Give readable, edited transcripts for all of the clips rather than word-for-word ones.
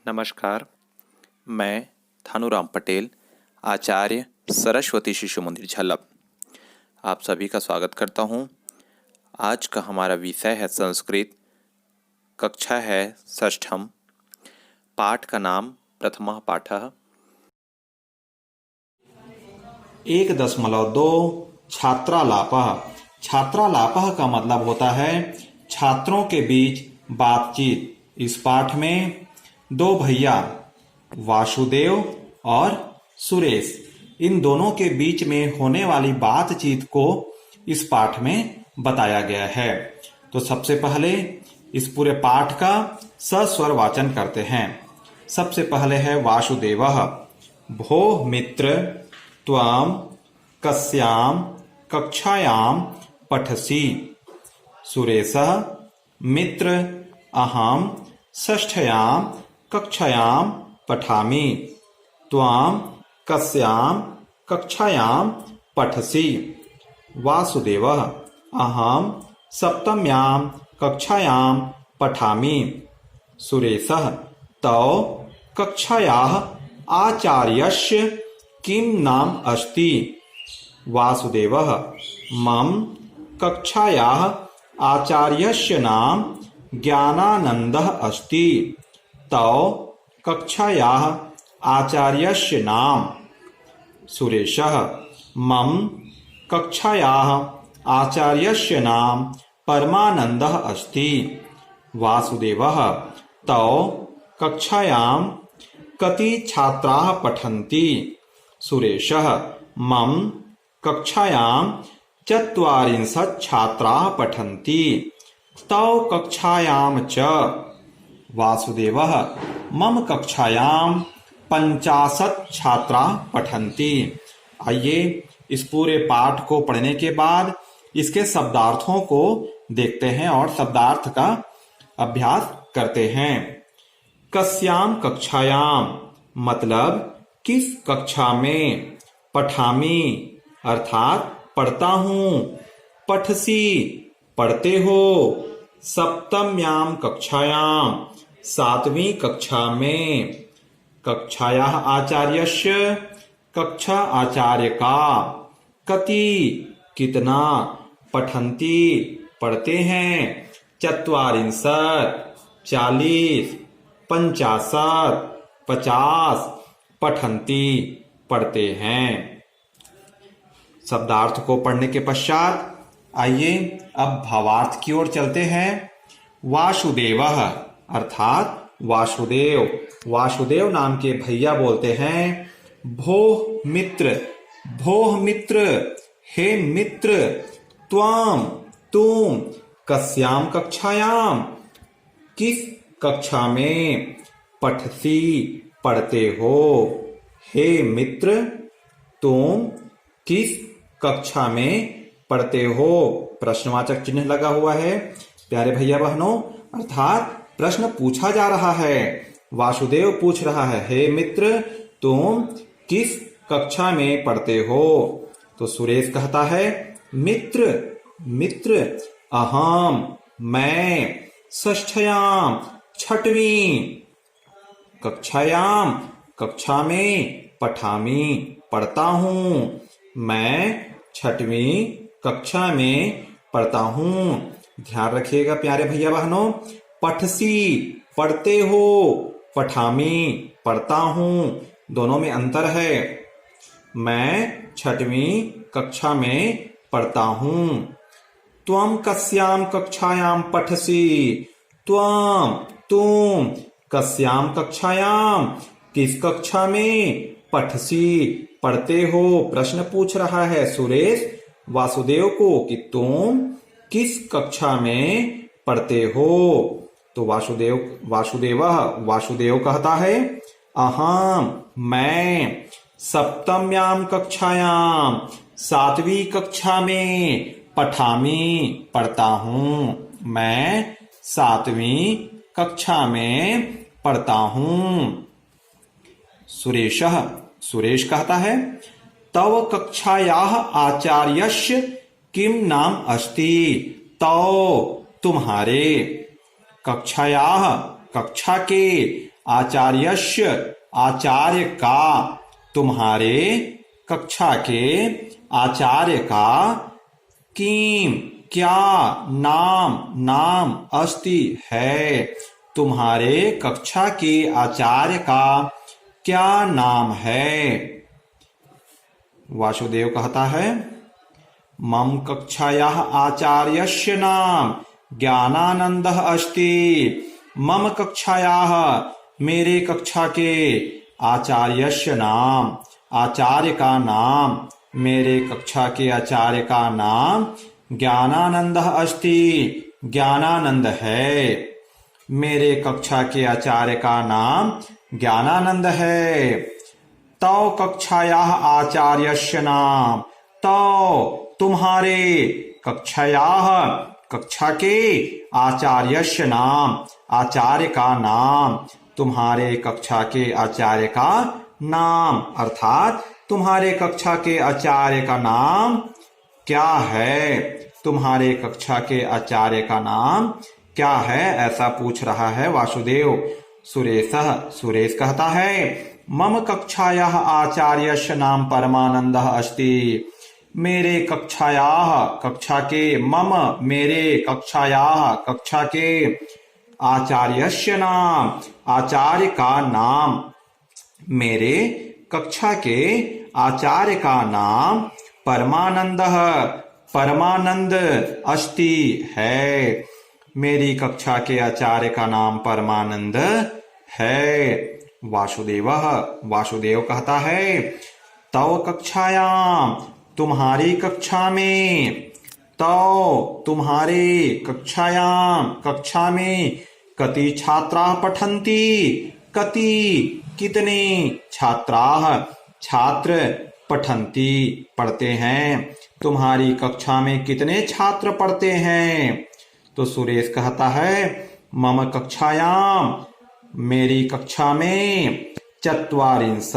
नमस्कार। मैं थानूराम पटेल, आचार्य सरस्वती शिशु मंदिर झल्लम, आप सभी का स्वागत करता हूँ। आज का हमारा विषय है संस्कृत। कक्षा है षष्ठम। पाठ का नाम प्रथमः पाठः। 1.2 छात्रालापः। छात्रालापः का मतलब होता है छात्रों के बीच बातचीत। इस पाठ में दो भैया वासुदेव और सुरेश, इन दोनों के बीच में होने वाली बातचीत को इस पाठ में बताया गया है। तो सबसे पहले इस पूरे पाठ का सस्वर वाचन करते हैं। सबसे पहले है वासुदेवः। भो मित्र त्वं कस्यां कक्षायां पठसि? सुरेशः मित्र अहं षष्ठयां कक्षायां पठामि। त्वं कस्यां कक्षायां पठसि? वासुदेवः अहं सप्तम्यां कक्षायां पठामि। सुरेशः तव कक्षायाः आचार्यस्य किं नाम अस्ति? वासुदेवः मम कक्षायाः आचार्यस्य नाम ज्ञानानन्दः अस्ति। तव कक्षायाः आचार्यस्य नाम? सुरेशः मम कक्षायाः आचार्यस्य नाम परमानन्दः अस्ति। वासुदेवः तव कक्षायां कति छात्राः पठन्ति? सुरेशः मम कक्षायां 40 छात्राः पठन्ति। तव कक्षायां च? वासुदेवः मम कक्षायां 50 छात्राः पठन्ति। आइए इस पूरे पाठ को पढ़ने के बाद इसके शब्दार्थों को देखते हैं और शब्दार्थ का अभ्यास करते हैं। कस्याम कक्षायां मतलब किस कक्षा में। पठामि अर्थात पढ़ता हूँ। पठसि पढ़ते हो। सप्तम्यां कक्षायां 7वीं कक्षा में। कक्षायाः आचार्यस्य कक्षा आचार्य का। कति कितना। पठन्ति पढ़ते हैं। 40 40। 50 50। पठन्ति पढ़ते हैं। शब्दार्थ को पढ़ने के पश्चात आइए अब भावार्थ की ओर चलते हैं। वासुदेवः अर्थात वासुदेव। वासुदेव नाम के भैया बोलते हैं भोः मित्र। भोः मित्र हे मित्र। त्वं तुम। कस्यां कक्षायां किस कक्षा में। पठसि पढ़ते हो। हे मित्र तुम किस कक्षा में पढ़ते हो। प्रश्नवाचक चिन्ह लगा हुआ है। प्यारे भैया बहनों, अर्थात प्रश्न पूछा जा रहा है। वासुदेव पूछ रहा है हे मित्र तुम किस कक्षा में पढ़ते हो। तो सुरेश कहता है मित्र मित्र अहम मैं षष्ठयां 6वीं कक्षायां कक्षा में पठामि पढ़ता हूँ। मैं 6वीं कक्षा में पढ़ता हूँ। ध्यान रखिएगा प्यारे भैया बहनों, पठसि पढ़ते हो, पठामि पढ़ता हूँ, दोनों में अंतर है। मैं 6वीं कक्षा में पढ़ता हूँ। त्वं कस्यां कक्षायां पठसि? त्वं तुम। कस्यां कक्षायां किस कक्षा में। पठसि पढ़ते हो। प्रश्न पूछ रहा है सुरेश वासुदेव को कि तुम किस कक्षा में पढ़ते हो। तो वासुदेव कहता है अहम मैं सप्तम्यां कक्षायां 7वीं कक्षा में पठामि पढ़ता हूँ। मैं 7वीं कक्षा में पढ़ता हूँ। सुरेश कहता है तव कक्षायाः आचार्यस्य किम नाम अस्ति? तव तुम्हारे, कक्षायाः कक्षा के, आचार्यस्य आचार्य का, तुम्हारे कक्षा के आचार्य का, किम क्या, नाम नाम अस्ति है, तुम्हारे कक्षा के आचार्य का क्या नाम है। वासुदेव कहता है मम कक्षायाः आचार्यस्य नाम ज्ञानानंदः अस्ति। मम कक्षायाः मेरे कक्षा के आचार्यस्य नाम, आचार्य का नाम, मेरे कक्षा के आचार्य का नाम ज्ञानानंदः अस्ति, ज्ञानानंद है। मेरे कक्षा के आचार्य का नाम ज्ञानानंद है। तौ कक्षायाः आचार्यस्य नाम, तौ तुम्हारे कक्षायाः कक्षा के आचार्यस्य नाम, आचार्य का नाम, तुम्हारे कक्षा के आचार्य का नाम, अर्थात तुम्हारे कक्षा के आचार्य का नाम क्या है, तुम्हारे कक्षा के आचार्य का नाम क्या है, ऐसा पूछ रहा है वासुदेव। सुरेश कहता है मम कक्षायाः आचार्यस्य नाम परमानंदः अस्ति। मेरे कक्षायाः कक्षा के, मम मेरे कक्षायाः कक्षा के आचार्यस्य नाम, आचार्य का नाम, मेरे कक्षा के आचार्य का नाम परमानंदः, परमानंद अस्ति है। मेरी कक्षा के आचार्य का नाम परमानंद है। वासुदेव कहता है तव कक्षायाम, तुम्हारी कक्षा में, तव तुम्हारे कक्षायाम कक्षा में, कति छात्राः पठन्ति, कति कितने, छात्राः छात्र, पठन्ति पढ़ते हैं, तुम्हारी कक्षा में कितने छात्र पढ़ते हैं। तो सुरेश कहता है मम कक्षायाम, मेरी कक्षा में 40,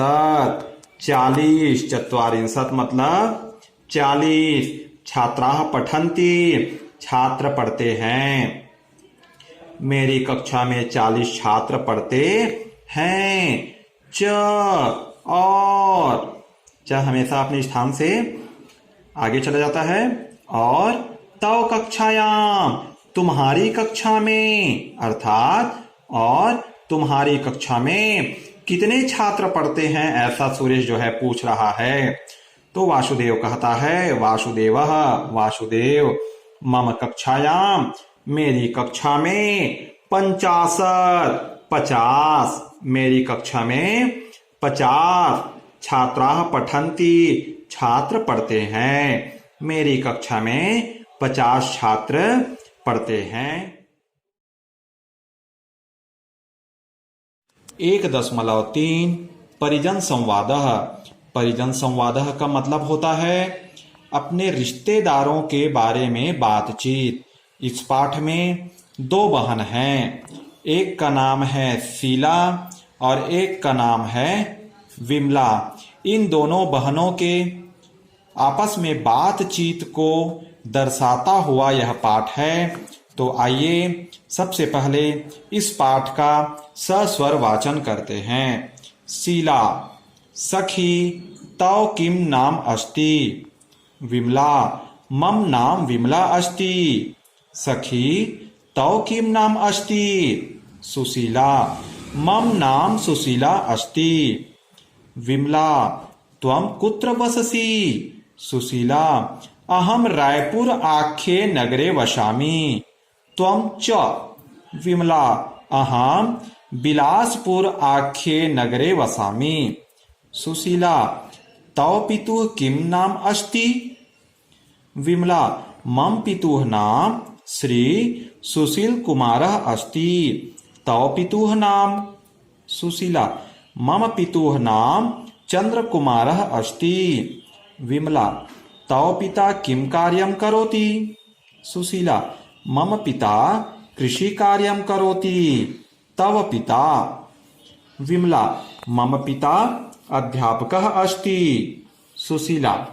40 मतलब 40 छात्राः पठन्ति, छात्र पढ़ते हैं। मेरी कक्षा में 40 छात्र पढ़ते हैं। और च हमेशा अपने स्थान से आगे चला जाता है। और तव कक्षायाम, तुम्हारी कक्षा में, अर्थात और तुम्हारी कक्षा में कितने छात्र पढ़ते हैं, ऐसा सुरेश जो है पूछ रहा है। तो वासुदेव कहता है वासुदेव मम कक्षायाम, मेरी कक्षा में 50, मेरी कक्षा में 50 छात्राः पठन्ति, छात्र पढ़ते हैं। मेरी कक्षा में 50 छात्र पढ़ते हैं। 1.3 परिजन संवादः। परिजन संवादः का मतलब होता है अपने रिश्तेदारों के बारे में बातचीत। इस पाठ में 2 बहन हैं, एक का नाम है शीला और एक का नाम है विमला। इन दोनों बहनों के आपस में बातचीत को दर्शाता हुआ यह पाठ है। तो आइए सबसे पहले इस पाठ का सस्वर वाचन करते हैं। शीला, सखी तव किम नाम अस्ति। विमला, मम नाम विमला अस्ति। सखी तव किम नाम अस्ति। सुशीला, मम नाम सुशीला अस्ति। विमला, त्वं कुत्र वससि। सुशीला, अहम रायपुर आख्ये नगरे वसामि। त्वं च। विमला, अहम बिलासपुर आख्ये नगरे वसामि। सुशीला, तव पितुः किम नाम अस्ति। विमला, मम पितुः नाम श्री सुशील कुमारः अस्ति। तव पितुः नाम। सुशीला, मम पितुः नाम चंद्र कुमारः अस्ति। विमला, तव पिता किम कार्यं करोति। सुशीला, मम पिता कृषि कार्यं करोति। तव पिता। विमला, मम पिता अध्यापकः अस्ति। सुशीला,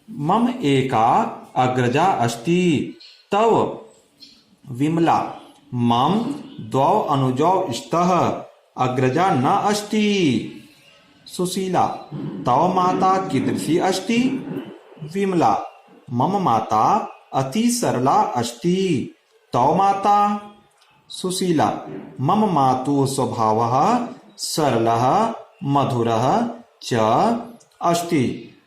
मम एका अग्रजा अस्ति। तव। विमला, मम द्वौ अनुजौ स्तः। अग्रजा न अस्ति। सुशीला तव माता कीदृशी अस्ति? विमला मम माता अति सरला अस्ति। तव माता? सुशीला मम मातुः स्वभावः सरलः मधुरः च अस्ति।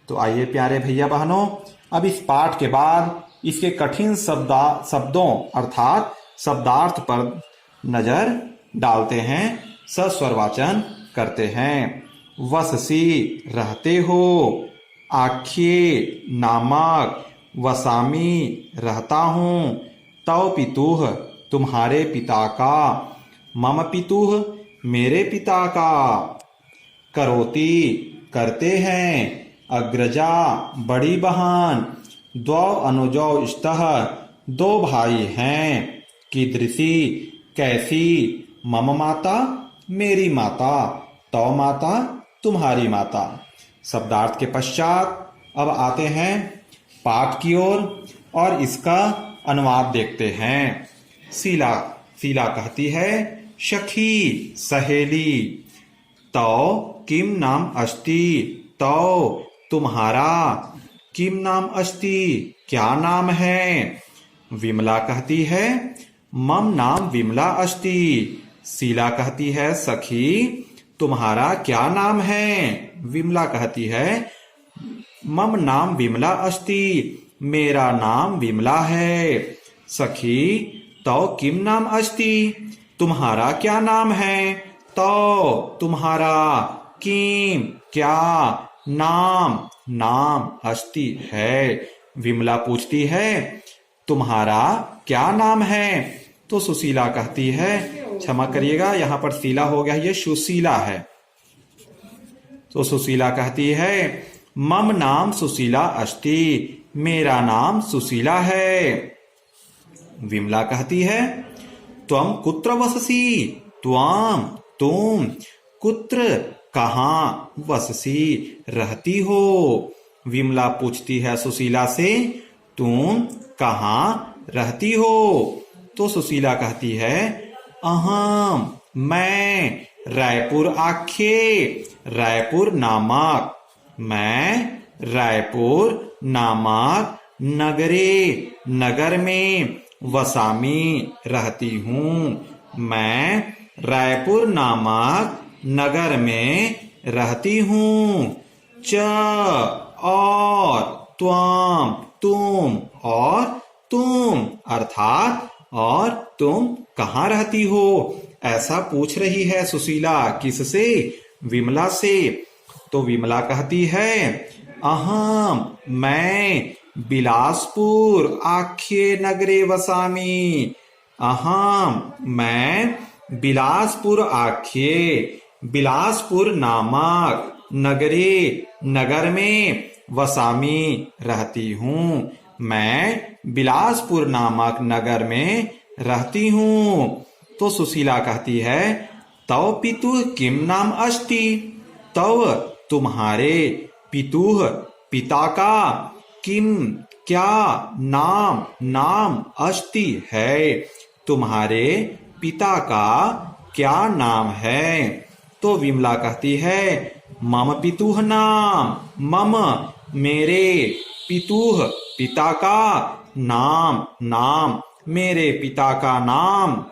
तो आइए प्यारे भैया बहनों, अब इस पाठ के बाद इसके कठिन शब्दों अर्थात शब्दार्थ पर नजर डालते हैं, सस्वर वाचन करते हैं। वससी रहते हो, आख्ये नामक वसामी रहता हूँ, तव पितुः तुम्हारे पिता का, मम पितुः मेरे पिता का, करोति करते हैं, अग्रजा बड़ी बहन, द्वौ अनुजौ स्तः दो भाई हैं, कीदृशी कैसी, मम माता मेरी माता, तव माता तुम्हारी माता। शब्दार्थ के पश्चात अब आते हैं पाठ की ओर और इसका अनुवाद देखते हैं। शीला कहती है, सखी सहेली, तौ किम नाम अस्ति, तौ तुम्हारा, किम नाम अस्ति क्या नाम है। विमला कहती है, मम नाम विमला अस्ति। शीला कहती है, सखी तुम्हारा क्या नाम है। विमला कहती है, मम नाम विमला अस्ति, मेरा नाम विमला है। सखी तौ किम नाम अस्ति, तुम्हारा क्या नाम है। तौ तुम्हारा, किम क्या, नाम नाम अस्ति है। विमला पूछती है, तुम्हारा क्या नाम है। तो सुशीला कहती है, क्षमा करिएगा यहाँ पर शीला हो गया, ये सुशीला है। तो सुशीला कहती है, मम नाम सुशीला अस्ति, मेरा नाम सुशीला है। विमला कहती है, त्वम कुत्र वससी, त्वम तुम, कुत्र कहाँ, वससी रहती हो। विमला पूछती है सुशीला से, तुम कहाँ रहती हो। तो सुशीला कहती है, अहम मैं, रायपुर आख्ये, रायपुर नामक, मैं रायपुर नामक नगरे, नगर में, वसामी रहती हूँ, मैं रायपुर नामक नगर में रहती हूँ। च और, त्वम तुम, और तुम अर्थात और तुम कहाँ रहती हो, ऐसा पूछ रही है सुशीला। किससे? विमला से। तो विमला कहती है, अहम मैं बिलासपुर आख्ये नगरे वसामी, अहम मैं बिलासपुर आख्ये, बिलासपुर नामक नगरे, नगर में, वसामी रहती हूँ, मैं बिलासपुर नामक नगर में रहती हूँ। तो सुशीला कहती है, तव पितुः किम नाम अस्ति, तव तुम्हारे, पितुः पिता का, किम क्या, नाम नाम अस्ति है, तुम्हारे पिता का क्या नाम है। तो विमला कहती है, मम पितुः नाम, मम मेरे, पितुः पिता का, नाम नाम मेरे पिता का नाम,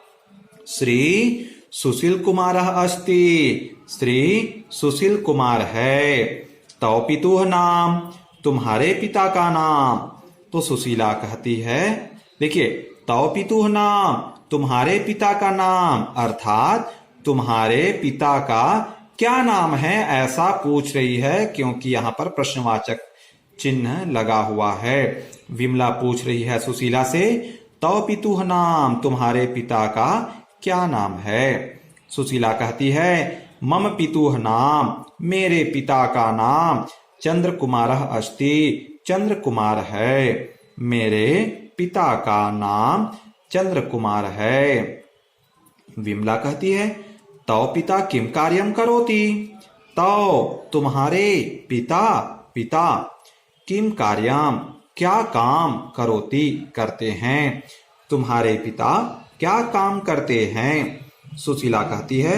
श्री सुशील कुमार अस्ति, श्री सुशील कुमार है। तव पितुः नाम, तुम्हारे पिता का नाम। तो सुशीला कहती है, देखिए, तव पितुः नाम, तुम्हारे पिता का नाम अर्थात तुम्हारे पिता का क्या नाम है, ऐसा पूछ रही है, क्योंकि यहाँ पर प्रश्नवाचक चिन्ह लगा हुआ है। विमला पूछ रही है सुशीला से, तव पितुः नाम, तुम्हारे पिता का क्या नाम है। सुशीला कहती है, मम पितुः नाम, मेरे पिता का नाम चंद्र कुमार अस्ति, चंद्र कुमार है, मेरे पिता का नाम चंद्र कुमार है। विमला कहती है, तव पिता किम कार्यम करोति, तव तुम्हारे पिता, पिता किम कार्यम क्या काम, करोति करते हैं, तुम्हारे पिता क्या काम करते हैं। सुशीला कहती है,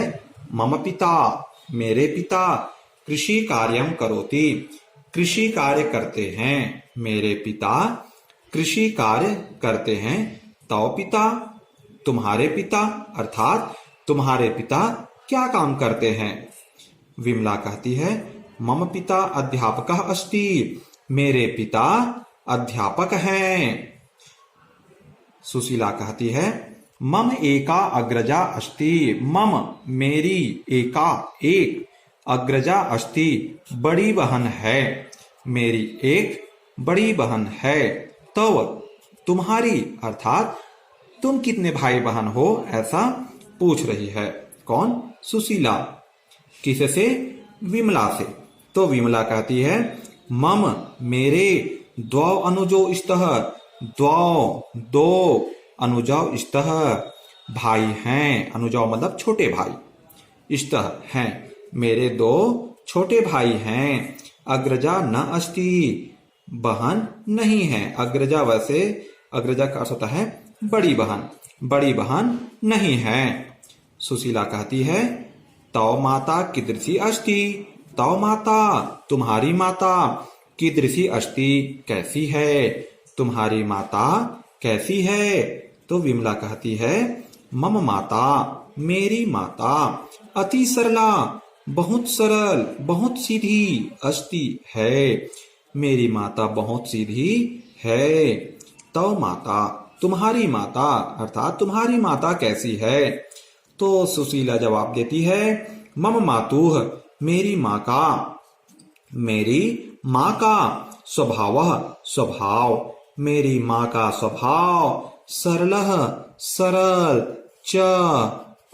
मम पिता मेरे पिता कृषि कार्यम करोति कृषि कार्य करते हैं। मेरे पिता कृषि कार्य करते हैं। तव पिता तुम्हारे पिता अर्थात तुम्हारे पिता क्या काम करते हैं। विमला कहती है मम पिता अध्यापकः अस्ति मेरे पिता अध्यापक हैं। सुशीला कहती है मम एका अग्रजा अस्ति मम मेरी एका एक अग्रजा अस्ति बड़ी बहन है। मेरी एक बड़ी बहन है। तव तुम्हारी अर्थात तुम कितने भाई बहन हो ऐसा पूछ रही है। कौन? सुशीला। किससे? विमला से। तो विमला कहती है मम मेरे द्वौ अनुजो स्तः द्वौ दो अनुजौ स्तः भाई हैं। अनुजौ मतलब छोटे भाई। स्तः हैं मेरे दो छोटे भाई हैं। अग्रजा न अस्ति बहन नहीं है। अग्रजा वैसे अग्रजा का अर्थ होता है बड़ी बहन। बड़ी बहन नहीं है। सुशीला कहती है तव माता कीदृशी अस्ति तव माता तुम्हारी माता कीदृशी अस्ति कैसी है। तुम्हारी माता कैसी है। तो विमला कहती है मम माता मेरी माता अति सरला बहुत सरल बहुत सीधी अस्ति है। मेरी माता बहुत सीधी है। तव माता तुम्हारी माता अर्थात तुम्हारी माता कैसी है। तो सुशीला जवाब देती है मम मातुः मेरी माँ का स्वभावः स्वभाव मेरी माँ का स्वभाव सरलः सरल च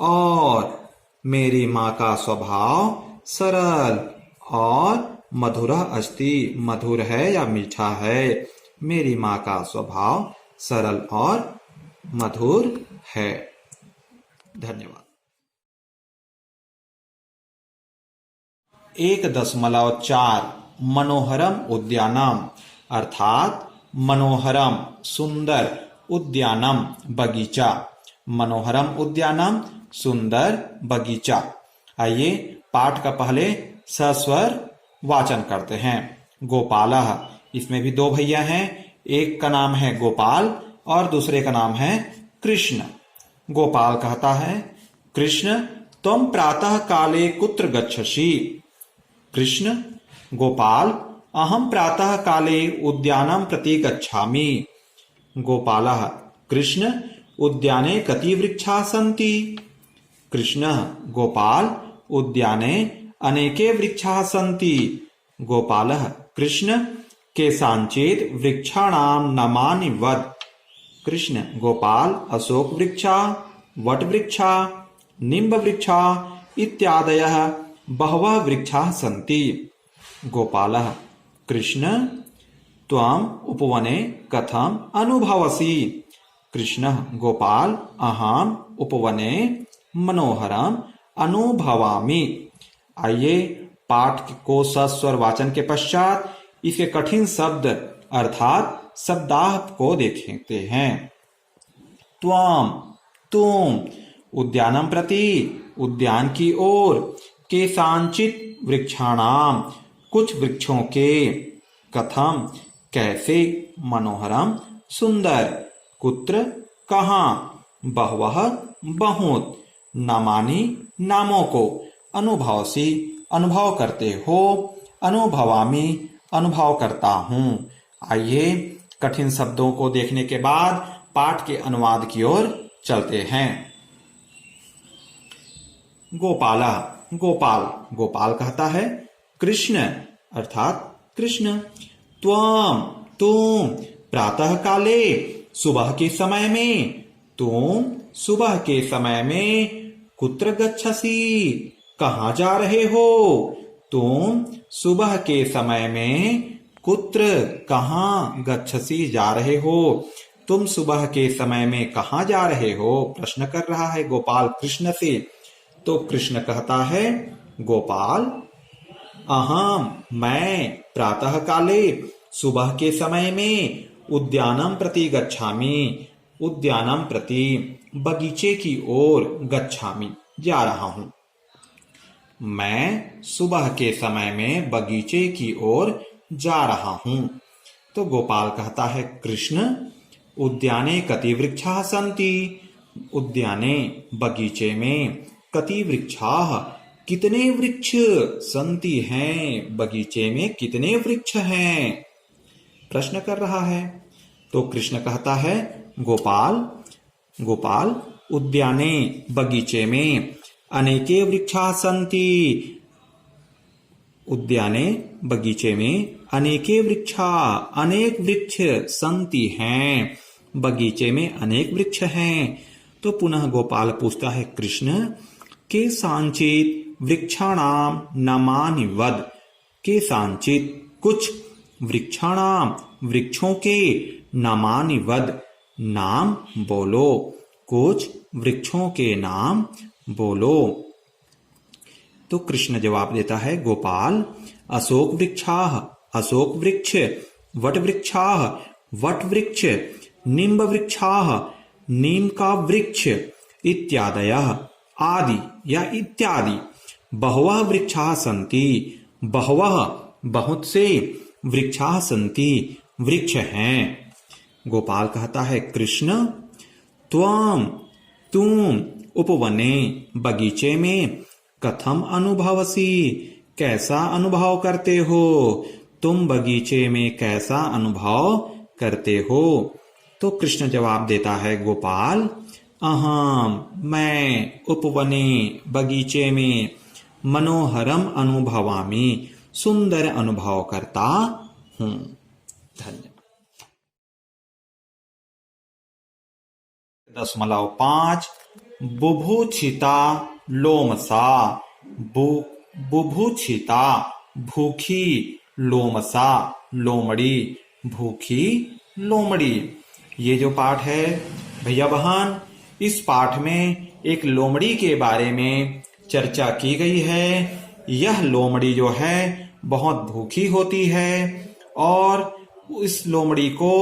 और मेरी माँ का स्वभाव सरल और मधुरः अस्ति मधुर है या मीठा है। मेरी माँ का स्वभाव सरल और मधुर है। धन्यवाद। 1.4 मनोहरम उद्यानम अर्थात मनोहरम सुंदर उद्यानम बगीचा। मनोहरम उद्यानम सुंदर बगीचा। आइए पाठ का पहले सस्वर वाचन करते हैं। गोपालः इसमें भी दो भैया हैं। एक का नाम है गोपाल और दूसरे का नाम है कृष्ण। गोपाल कहता है कृष्ण त्वं प्रातः काले कुत्र गच्छसि। कृष्ण गोपाल अहम प्रातः काले उद्यानं प्रति गच्छामि। गोपालः कृष्ण उद्याने कति वृक्षाः सन्ति। कृष्ण गोपाल उद्याने अनेके वृक्षाः सन्ति। गोपालः कृष्ण केषाञ्चित् वृक्षाणां नामानि वद। कृष्ण गोपाल अशोक वृक्षा वट वृक्षा निम्ब वृक्षा इत्यादयः बहवः वृक्षाः सन्ति। गोपालः कृष्ण त्वम् उपवने कथम् अनुभवसि। कृष्ण गोपाल अहम् उपवने मनोहरम् अनुभवामि। आइए पाठ को सस्वर वाचन के पश्चात इसके कठिन शब्द अर्थात शब्दार्थ को देखते हैं। त्वम तुम उद्यानम प्रति उद्यान की ओर केषांचित वृक्षाणाम कुछ वृक्षों के कथम कैसे मनोहरम सुंदर कुत्र कहाँ बहवः बहुत नामानि नामों को अनुभवसी अनुभव करते हो अनुभवामि अनुभव करता हूँ। आइए कठिन शब्दों को देखने के बाद पाठ के अनुवाद की ओर चलते हैं। गोपाला गोपाल गोपाल कहता है कृष्ण अर्थात कृष्ण त्वम तुम प्रातः काले सुबह के समय में तुम सुबह के समय में कुत्र गच्छसि कहाँ जा रहे हो। तुम सुबह के समय में कुत्र कहाँ गच्छसि जा रहे हो। तुम सुबह के समय में कहाँ जा रहे हो प्रश्न कर रहा है गोपाल कृष्ण से। तो कृष्ण कहता है गोपाल अहम मैं प्रातः काले सुबह के समय में उद्यानम प्रति गच्छामि उद्यानम प्रति बगीचे की ओर गच्छामि जा रहा हूँ। मैं सुबह के समय में बगीचे की ओर जा रहा हूं। तो गोपाल कहता है, कृष्ण उद्याने कति वृक्षाः सन्ति। उद्याने बगीचे में कति वृक्षाः कितने वृक्ष सन्ति हैं, बगीचे में कितने वृक्ष हैं, प्रश्न कर रहा है। तो कृष्ण कहता है, गोपाल उद्याने बगीचे में अनेके वृक्षाः सन्ति। उद्याने बगीचे में अनेके वृक्षा अनेक वृक्ष सन्ति हैं, बगीचे में अनेक वृक्ष हैं। तो पुनः गोपाल पूछता है, कृष्ण के सांचित वृक्षाणाम नामानि वद। के सांचित कुछ वृक्षाणाम वृक्षों के नामानि वद नाम बोलो, कुछ वृक्षों के नाम बोलो। तो कृष्ण जवाब देता है, गोपाल अशोक वृक्षाः अशोक वृक्ष, वट वृक्षाः वट वृक्ष, निम्ब वृक्षाः नीम का वृक्ष, इत्यादयः आदि या इत्यादि बहवः वृक्षाः सन्ति। बहवः बहुत से वृक्षाः सन्ति वृक्ष हैं। गोपाल कहता है, कृष्ण त्वम तुम उपवने बगीचे में कथम अनुभवसी कैसा अनुभव करते हो, तुम बगीचे में कैसा अनुभव करते हो। तो कृष्ण जवाब देता है, गोपाल अहम मैं उपवने बगीचे में मनोहरम अनुभवामि सुंदर अनुभव करता हूं। धन्यवाद। 0.5 बुभुक्षिता लोमसा। बुभुक्षिता भूखी, लोमसा लोमड़ी, भूखी लोमड़ी। ये जो पाठ है भैया बहन, इस पाठ में एक लोमड़ी के बारे में चर्चा की गई है। यह लोमड़ी जो है बहुत भूखी होती है और इस लोमड़ी को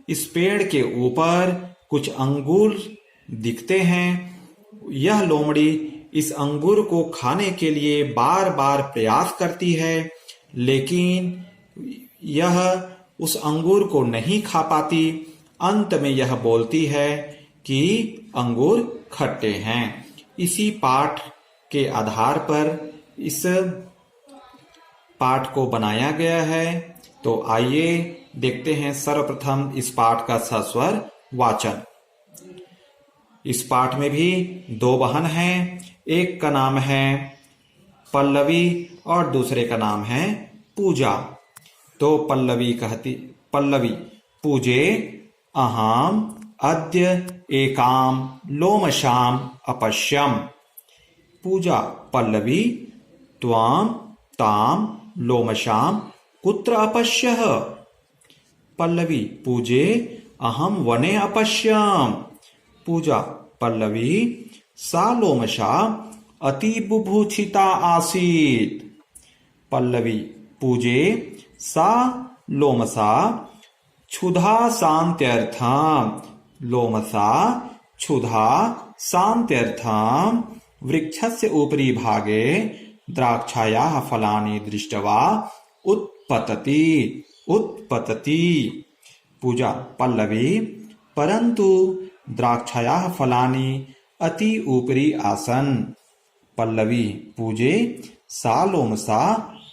इस पेड़ के ऊपर कुछ अंगूर दिखते हैं। यह लोमड़ी इस अंगूर को खाने के लिए बार बार प्रयास करती है, लेकिन यह उस अंगूर को नहीं खा पाती। अंत में यह बोलती है कि अंगूर खट्टे हैं। इसी पाठ के आधार पर इस पाठ को बनाया गया है। तो आइए देखते हैं सर्वप्रथम इस पाठ का सस्वर वाचन। इस पाठ में भी 2 बहन हैं, एक का नाम है पल्लवी और दूसरे का नाम है पूजा। तो पल्लवी पूजे अहम अद्य एकाम लोमशाम अपश्यम। पूजा पल्लवी त्वाम ताम लोमशाम कुत्र अपश्यः। पल्लवी पूजे अहम वने अपश्यम। पूजा पल्लवी सा लोमशा अति बुभुक्षिता आसीत्। पल्लवी पूजे सा लोमसा क्षुधा शान्त्यर्थं। लोमसा क्षुधा शान्त्यर्थं वृक्षस्य उपरि भागे द्राक्षायाः फलानि दृष्ट्वा उत्पतति। पूजा पल्लवी परंतु द्राक्षायाः फलानि अति उपरि आसन्। पल्लवी पूजे सा लोमसा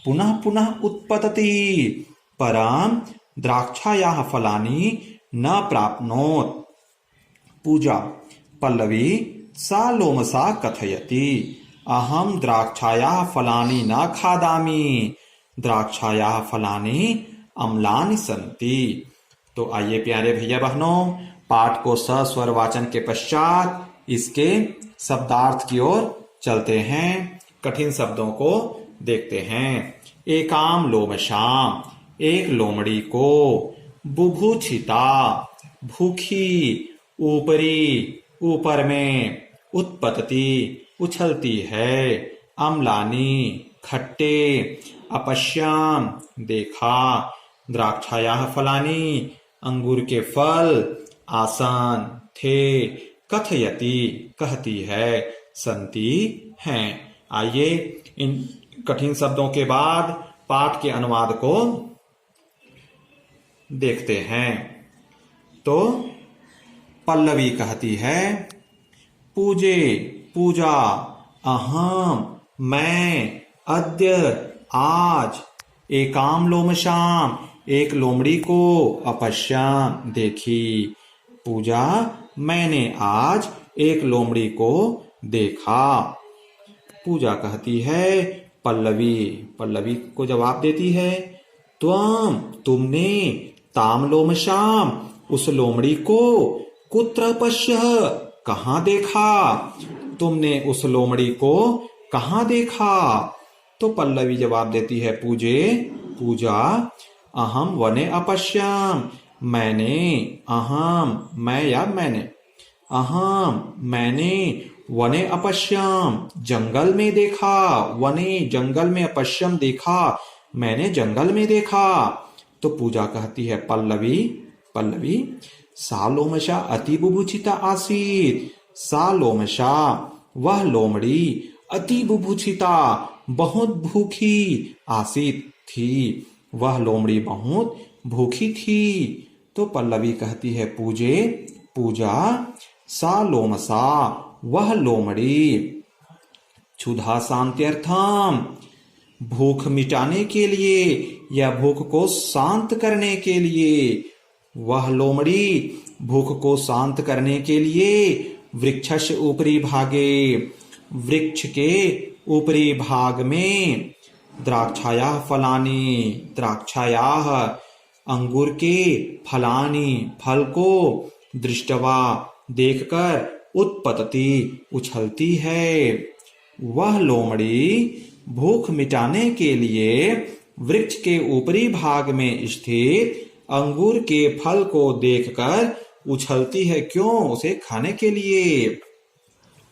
पुनः पुनः उत्पतति परं द्राक्षायाः फलानि न प्राप्नोत्। पूजा पल्लवी सा लोमसा कथयति अहम द्राक्षायाः फलानि न खादामि, द्राक्षायाः फलानि अम्लानि सन्ति। तो आइए प्यारे भैया बहनों, पाठ को सस्वर वाचन के पश्चात इसके शब्दार्थ की ओर चलते हैं। कठिन शब्दों को देखते हैं। एकाम लोमशाम एक लोमड़ी को, बुभुक्षिता भूखी, ऊपरी ऊपर में, उत्पतति उछलती है, अम्लानी खट्टे, अपश्याम देखा, द्राक्षायाः फलानि अंगूर के फल, आसन थे, कथयति कहती है, संति हैं। आइए इन कठिन शब्दों के बाद पाठ के अनुवाद को देखते हैं। तो पल्लवी कहती है, पूजे पूजा अहम मैं अद्य आज एकाम लोमशाम एक लोमड़ी को अपश्याम देखी। पूजा मैंने आज एक लोमड़ी को देखा। पूजा कहती है, पल्लवी को जवाब देती है, तुमने ताम लोमशाम उस लोमड़ी को कुत्र पश्यः कहाँ देखा? तुमने उस लोमड़ी को कहाँ देखा? तो पल्लवी जवाब देती है, पूजा अहम वने अपश्याम मैंने वने अपश्याम जंगल में देखा। वने जंगल में, अपश्यम देखा, मैंने जंगल में देखा। तो पूजा कहती है, पल्लवी सा लोमशा अति बुभुक्षिता आसीत। सा लोमशा वह लोमड़ी अति बुभुक्षिता बहुत भूखी आसीत थी। वह लोमड़ी बहुत भूखी थी। तो पल्लवी कहती है, पूजा सा लोमसा वह लोमड़ी क्षुधा शांत्यर्थम भूख मिटाने के लिए या भूख को शांत करने के लिए, वह लोमड़ी भूख को शांत करने के लिए वृक्षस्य ऊपरी भागे, वृक्ष के ऊपरी भाग में द्राक्षायाः फलानि, द्राक्षायाः अंगूर के फलानि फल को दृष्टवा देखकर उत्पतति उछलती है। वह लोमड़ी भूख मिटाने के लिए वृक्ष के ऊपरी भाग में स्थित अंगूर के फल को देखकर उछलती है। क्यों? उसे खाने के लिए।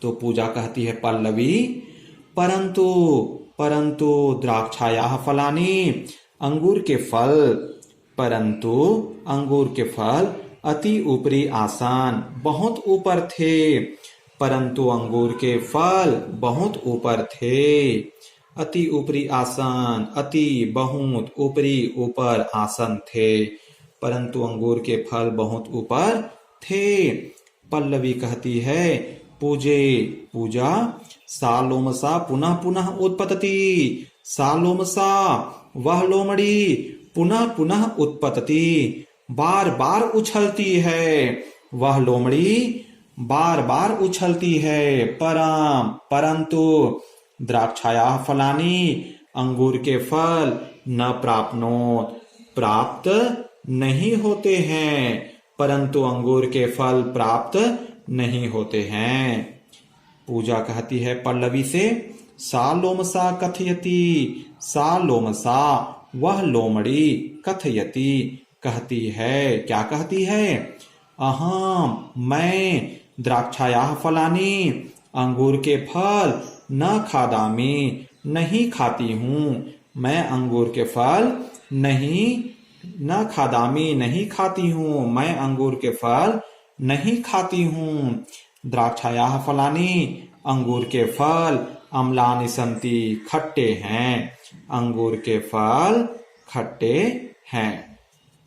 तो पूजा कहती है, पल्लवी परंतु द्राक्षायाः फलानि अंगूर के फल अति ऊपरी आसान बहुत ऊपर थे। परंतु अंगूर के फल बहुत ऊपर थे। अति ऊपरी आसान, अति बहुत, ऊपरी ऊपर, आसन थे। परंतु अंगूर के फल बहुत ऊपर थे। पल्लवी कहती है, पूजा सा लोमसा पुनः पुनः उत्पतति। सा लोमसा वह लोमड़ी पुनः पुनः उत्पतति बार बार उछलती है। वह लोमड़ी बार बार उछलती है। परंतु द्राक्षायाः फलानि अंगूर के फल न प्राप्त नहीं होते हैं। परंतु अंगूर के फल प्राप्त नहीं होते हैं। पूजा कहती है पल्लवी से, सा लोमसा कथयति। सा लोमसा वह लोमड़ी कथयति कहती है। क्या कहती है? अहम मैं द्राक्षायाः फलानि अंगूर के फल न खादामि नहीं खाती हूँ। मैं अंगूर के फल न खादामि नहीं खाती हूँ। मैं अंगूर के फल नहीं खाती हूँ। द्राक्षायाः फलानि अंगूर के फल अम्लानि सन्ति खट्टे हैं। अंगूर के फल खट्टे हैं।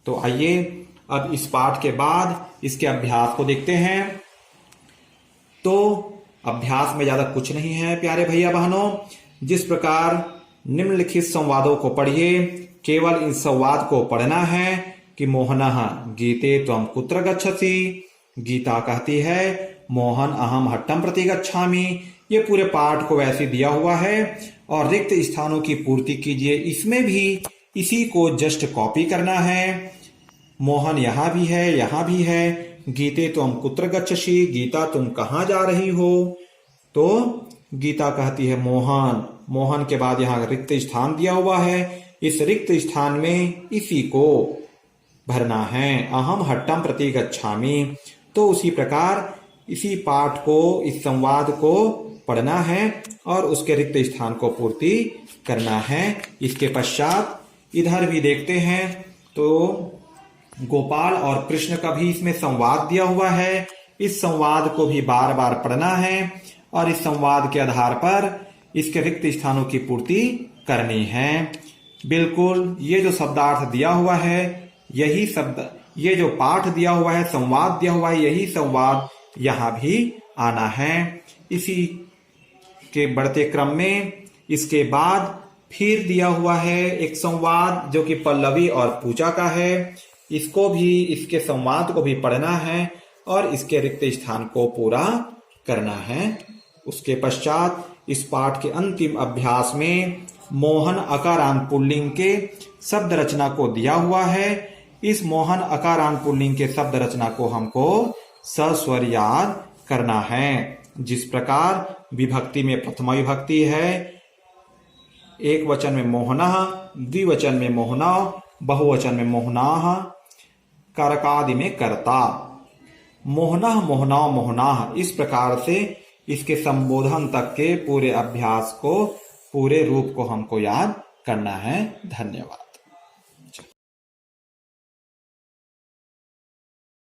तो आइए अब इस पाठ के बाद इसके अभ्यास को देखते हैं। तो अभ्यास में ज्यादा कुछ नहीं है प्यारे भैया बहनों। जिस प्रकार निम्नलिखित संवादों को पढ़िए, केवल इन संवाद को पढ़ना है कि मोहनः गीते त्वं कुत्र गच्छसि। गीता कहती है, मोहन अहम हट्टम प्रति गच्छामि। ये पूरे पाठ को वैसे दिया हुआ है और रिक्त स्थानों की पूर्ति कीजिए। इसमें भी इसी को जस्ट कॉपी करना है। मोहन यहाँ भी है, यहाँ भी है। गीते तुम कुत्र गच्छसि, गीता तुम कहाँ जा रही हो। तो गीता कहती है मोहन। मोहन के बाद यहाँ रिक्त स्थान दिया हुआ है। इस रिक्त स्थान में इसी को भरना है। अहम हट्टम प्रति गच्छामि। तो उसी प्रकार इसी पाठ को, इस संवाद को पढ़ना है और उसके रिक्त स्थान को पूर्ति करना है। इसके पश्चात इधर भी देखते हैं तो गोपाल और कृष्ण का भी इसमें संवाद दिया हुआ है। इस संवाद को भी बार बार पढ़ना है और इस संवाद के आधार पर इसके रिक्त स्थानों की पूर्ति करनी है। बिल्कुल, ये जो शब्दार्थ दिया हुआ है, यही शब्द, ये जो पाठ दिया हुआ है, संवाद दिया हुआ है, यही संवाद यहाँ भी आना है। इसी के बढ़ते क्रम में इसके बाद फिर दिया हुआ है एक संवाद जो कि पल्लवी और पूजा का है। इसको भी, इसके संवाद को भी पढ़ना है और इसके रिक्त स्थान को पूरा करना है। उसके पश्चात इस पाठ के अंतिम अभ्यास में मोहन अकारांत पुल्लिंग के शब्द रचना को दिया हुआ है। इस मोहन अकारांत पुल्लिंग के शब्द रचना को हमको सस्वर याद करना है। जिस प्रकार विभक्ति में प्रथमा विभक्ति है, एक वचन में मोहनः, द्विवचन में मोहनौ, बहुवचन में मोहनाः, कारकादि में कर्ता। मोहनः, मोहनौ, मोहनाः, इस प्रकार से इसके संबोधन तक के पूरे अभ्यास को, पूरे रूप को हमको याद करना है। धन्यवाद।